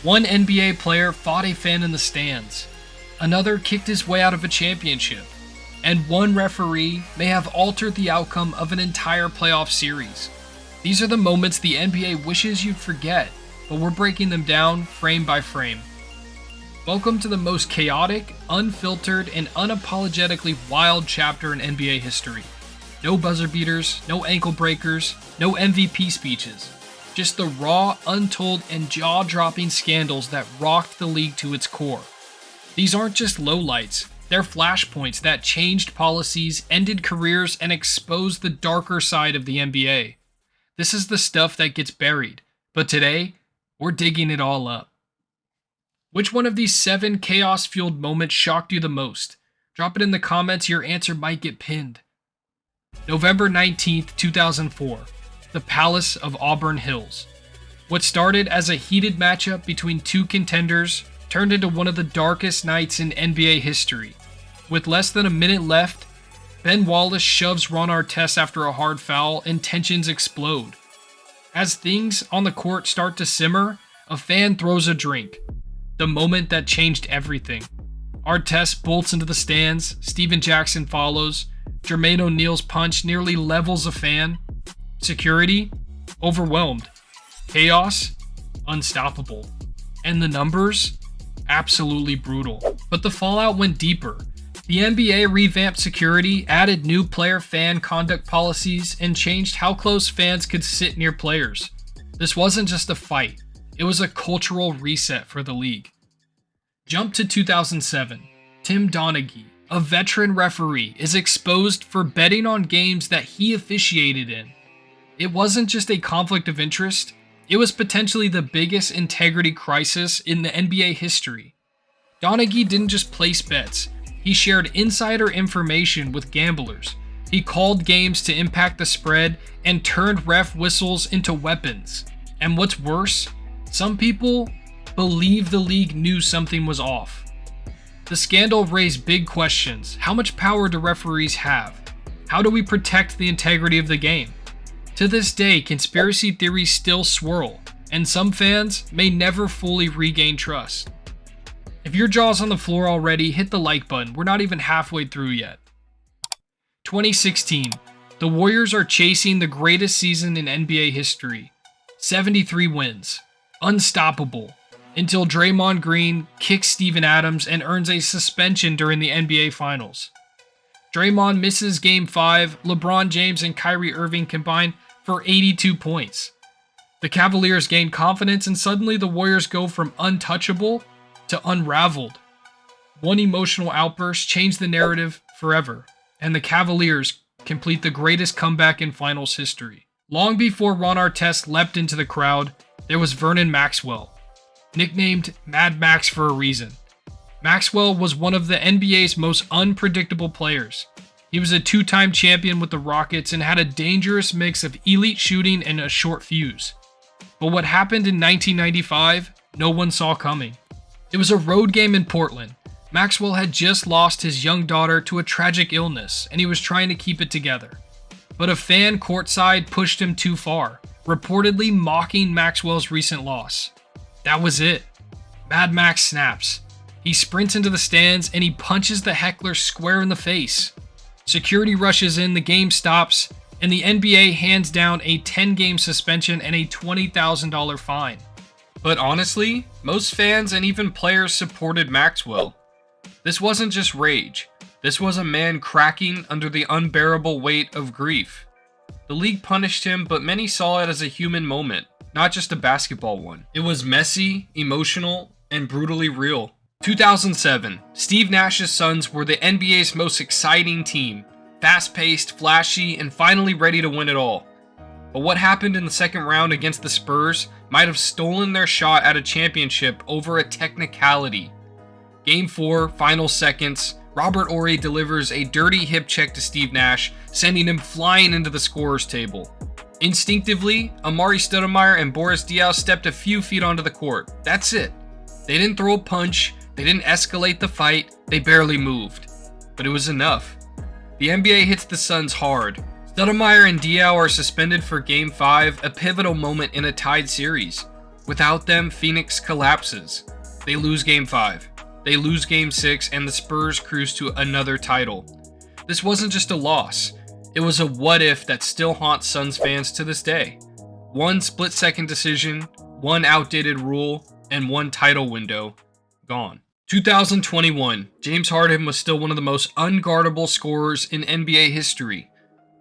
One NBA player fought a fan in the stands. Another kicked his way out of a championship. And one referee may have altered the outcome of an entire playoff series. These are the moments the NBA wishes you'd forget, but we're breaking them down frame by frame. Welcome to the most chaotic, unfiltered, and unapologetically wild chapter in NBA history. No buzzer beaters, no ankle breakers, no MVP speeches. Just the raw, untold, and jaw-dropping scandals that rocked the league to its core. These aren't just lowlights, they're flashpoints that changed policies, ended careers, and exposed the darker side of the NBA. This is the stuff that gets buried, but today, we're digging it all up. Which one of these 7 chaos-fueled moments shocked you the most? Drop it in the comments, your answer might get pinned. November 19th, 2004. The Palace of Auburn Hills. What started as a heated matchup between two contenders turned into one of the darkest nights in NBA history. With less than a minute left, Ben Wallace shoves Ron Artest after a hard foul and tensions explode. As things on the court start to simmer, a fan throws a drink. The moment that changed everything. Artest bolts into the stands, Steven Jackson follows, Jermaine O'Neal's punch nearly levels a fan. Security, overwhelmed. Chaos, unstoppable. And the numbers, absolutely brutal. But the fallout went deeper. The NBA revamped security, added new player-fan conduct policies, and changed how close fans could sit near players. This wasn't just a fight, it was a cultural reset for the league. Jump to 2007. Tim Donaghy, a veteran referee, is exposed for betting on games that he officiated in. It wasn't just a conflict of interest, it was potentially the biggest integrity crisis in the NBA history. Donaghy didn't just place bets, he shared insider information with gamblers. He called games to impact the spread and turned ref whistles into weapons. And what's worse, some people believe the league knew something was off. The scandal raised big questions. How much power do referees have? How do we protect the integrity of the game? To this day, conspiracy theories still swirl, and some fans may never fully regain trust. If your jaw's on the floor already, hit the like button. We're not even halfway through yet. 2016. The Warriors are chasing the greatest season in NBA history. 73 wins. Unstoppable. Until Draymond Green kicks Steven Adams and earns a suspension during the NBA Finals. Draymond misses Game 5, LeBron James and Kyrie Irving combine for 82 points. The Cavaliers gain confidence and suddenly the Warriors go from untouchable to unraveled. One emotional outburst changed the narrative forever, and the Cavaliers complete the greatest comeback in finals history. Long before Ron Artest leapt into the crowd, there was Vernon Maxwell, nicknamed Mad Max for a reason. Maxwell was one of the NBA's most unpredictable players. He was a 2-time champion with the Rockets and had a dangerous mix of elite shooting and a short fuse. But what happened in 1995, no one saw coming. It was a road game in Portland. Maxwell had just lost his young daughter to a tragic illness, and he was trying to keep it together. But a fan courtside pushed him too far, reportedly mocking Maxwell's recent loss. That was it. Mad Max snaps. He sprints into the stands and he punches the heckler square in the face. Security rushes in, the game stops, and the NBA hands down a 10-game suspension and a $20,000 fine. But honestly, most fans and even players supported Maxwell. This wasn't just rage. This was a man cracking under the unbearable weight of grief. The league punished him, but many saw it as a human moment, not just a basketball one. It was messy, emotional, and brutally real. 2007, Steve Nash's Suns were the NBA's most exciting team, fast-paced, flashy, and finally ready to win it all. But what happened in the second round against the Spurs might have stolen their shot at a championship over a technicality. Game 4, final seconds, Robert Horry delivers a dirty hip check to Steve Nash, sending him flying into the scorer's table. Instinctively, Amari Stoudemire and Boris Diaw stepped a few feet onto the court. That's it. They didn't throw a punch, they didn't escalate the fight, they barely moved. But it was enough. The NBA hits the Suns hard. Stoudemire and Diaw are suspended for Game 5, a pivotal moment in a tied series. Without them, Phoenix collapses. They lose Game 5. They lose Game 6, and the Spurs cruise to another title. This wasn't just a loss. It was a what if that still haunts Suns fans to this day. One split-second decision, one outdated rule, and one title window gone. 2021, James Harden was still one of the most unguardable scorers in NBA history,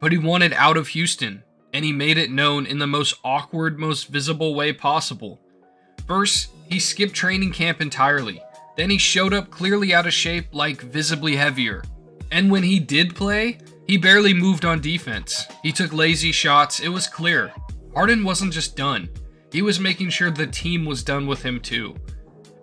but he wanted out of Houston, and he made it known in the most awkward, most visible way possible. First, he skipped training camp entirely. Then he showed up clearly out of shape, like visibly heavier. And when he did play, he barely moved on defense. He took lazy shots. It was clear. Harden wasn't just done. He was making sure the team was done with him too.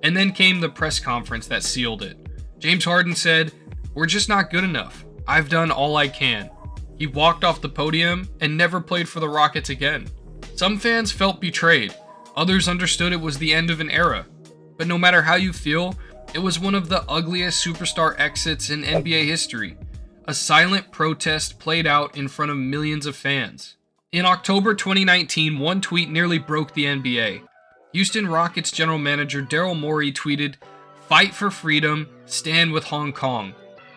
And then came the press conference that sealed it. James Harden said, "We're just not good enough. I've done all I can." He walked off the podium and never played for the Rockets again. Some fans felt betrayed. Others understood it was the end of an era. But no matter how you feel, it was one of the ugliest superstar exits in NBA history. A silent protest played out in front of millions of fans. In October 2019, one tweet nearly broke the NBA. Houston Rockets general manager Daryl Morey tweeted, "Fight for freedom, stand with Hong Kong."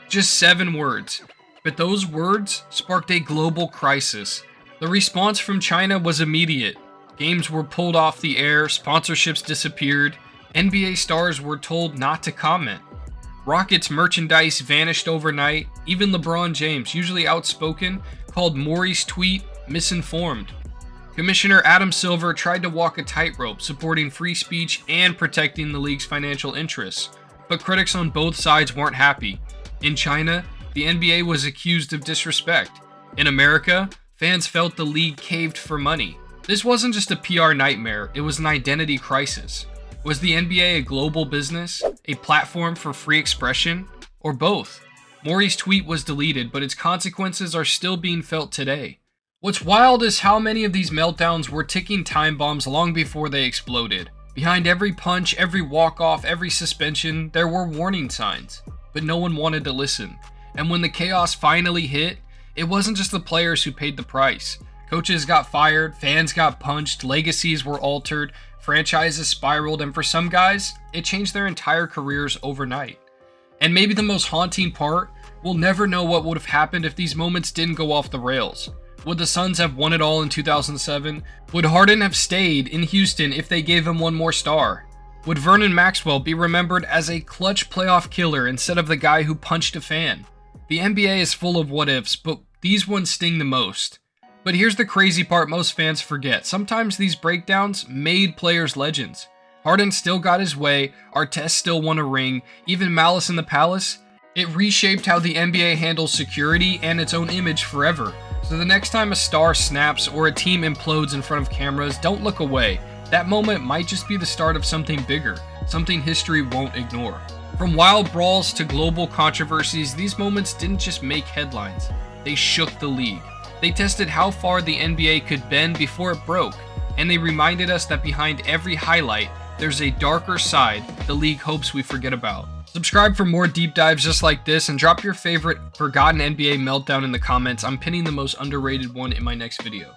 Just 7 words. But those words sparked a global crisis. The response from China was immediate. Games were pulled off the air, sponsorships disappeared, NBA stars were told not to comment. Rockets merchandise vanished overnight. Even LeBron James, usually outspoken, called Morey's tweet misinformed. Commissioner Adam Silver tried to walk a tightrope, supporting free speech and protecting the league's financial interests. But critics on both sides weren't happy. In China, the NBA was accused of disrespect. In America, fans felt the league caved for money. This wasn't just a PR nightmare, it was an identity crisis. Was the NBA a global business, a platform for free expression, or both? Morey's tweet was deleted, but its consequences are still being felt today. What's wild is how many of these meltdowns were ticking time bombs long before they exploded. Behind every punch, every walk-off, every suspension, there were warning signs, but no one wanted to listen. And when the chaos finally hit, it wasn't just the players who paid the price. Coaches got fired, fans got punched, legacies were altered, franchises spiraled, and for some guys, it changed their entire careers overnight. And maybe the most haunting part, we'll never know what would have happened if these moments didn't go off the rails. Would the Suns have won it all in 2007? Would Harden have stayed in Houston if they gave him one more star? Would Vernon Maxwell be remembered as a clutch playoff killer instead of the guy who punched a fan? The NBA is full of what-ifs, but these ones sting the most. But here's the crazy part most fans forget. Sometimes these breakdowns made players legends. Harden still got his way, Artest still won a ring, even Malice in the Palace. It reshaped how the NBA handles security and its own image forever. So the next time a star snaps or a team implodes in front of cameras, don't look away. That moment might just be the start of something bigger, something history won't ignore. From wild brawls to global controversies, these moments didn't just make headlines, they shook the league. They tested how far the NBA could bend before it broke, and they reminded us that behind every highlight, there's a darker side the league hopes we forget about. Subscribe for more deep dives just like this, and drop your favorite forgotten NBA meltdown in the comments. I'm pinning the most underrated one in my next video.